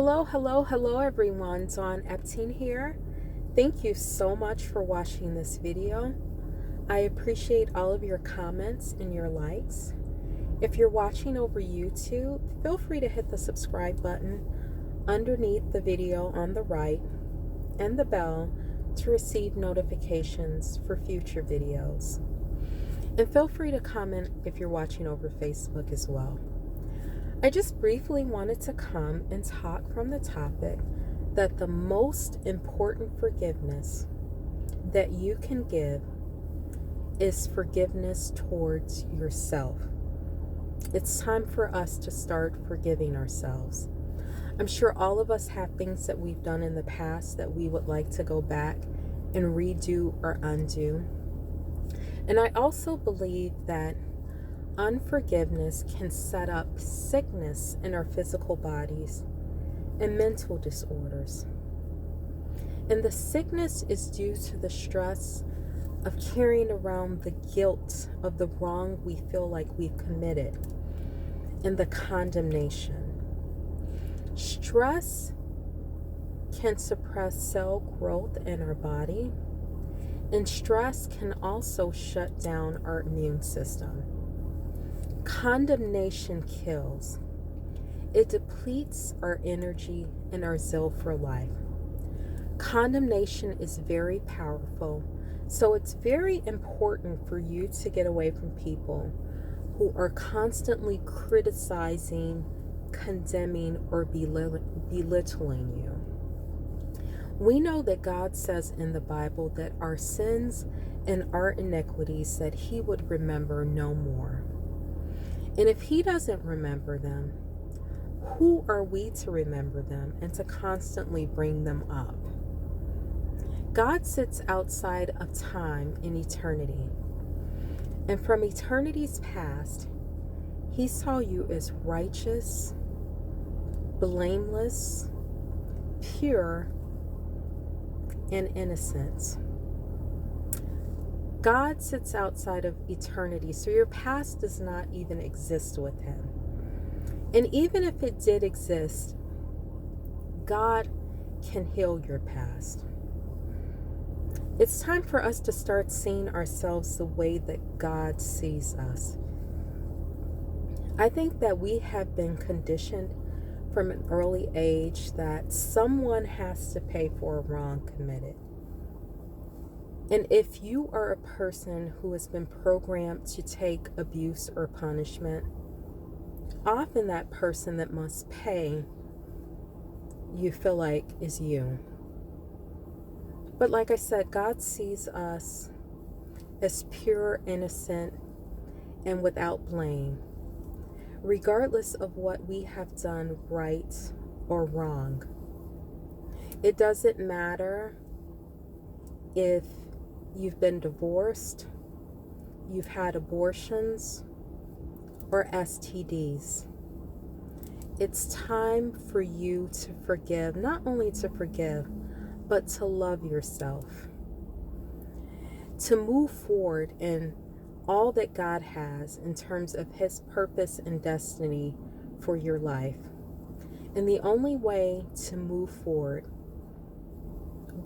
Hello everyone. Dawn Epting here. Thank you so much for watching this video. I appreciate all of your comments and your likes. If you're watching over YouTube, feel free to hit the subscribe button underneath the video on the right and the bell to receive notifications for future videos. And feel free to comment if you're watching over Facebook as well. I just briefly wanted to come and talk from the topic that the most important forgiveness that you can give is forgiveness towards yourself. It's time for us to start forgiving ourselves. I'm sure all of us have things that we've done in the past that we would like to go back and redo or undo. And I also believe that unforgiveness can set up sickness in our physical bodies and mental disorders. And the sickness is due to the stress of carrying around the guilt of the wrong we feel like we've committed and the condemnation. Stress can suppress cell growth in our body, and stress can also shut down our immune system. Condemnation kills. It depletes our energy and our zeal for life. Condemnation is very powerful, so it's very important for you to get away from people who are constantly criticizing, condemning, or belittling you. We know that God says in the Bible that our sins and our iniquities that He would remember no more. And if He doesn't remember them, who are we to remember them and to constantly bring them up? God sits outside of time and eternity. And from eternity's past, He saw you as righteous, blameless, pure, and innocent. God sits outside of eternity, so your past does not even exist with Him. And even if it did exist, God can heal your past. It's time for us to start seeing ourselves the way that God sees us. I think that we have been conditioned from an early age that someone has to pay for a wrong committed. And if you are a person who has been programmed to take abuse or punishment, often that person that must pay, you feel like is you. But like I said, God sees us as pure, innocent, and without blame, regardless of what we have done right or wrong. It doesn't matter if you've been divorced, you've had abortions, or STDs. It's time for you to forgive, not only to forgive, but to love yourself, to move forward in all that God has in terms of His purpose and destiny for your life. And the only way to move forward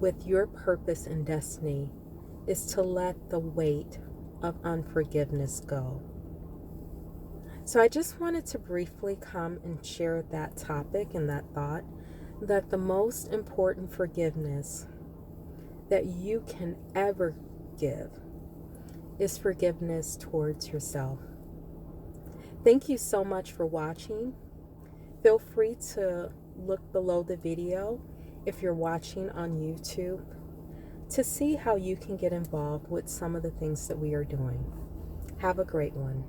with your purpose and destiny is to let the weight of unforgiveness go. So I just wanted to briefly come and share that topic and that thought, that the most important forgiveness that you can ever give is forgiveness towards yourself. Thank you so much for watching. Feel free to look below the video if you're watching on YouTube to see how you can get involved with some of the things that we are doing. Have a great one.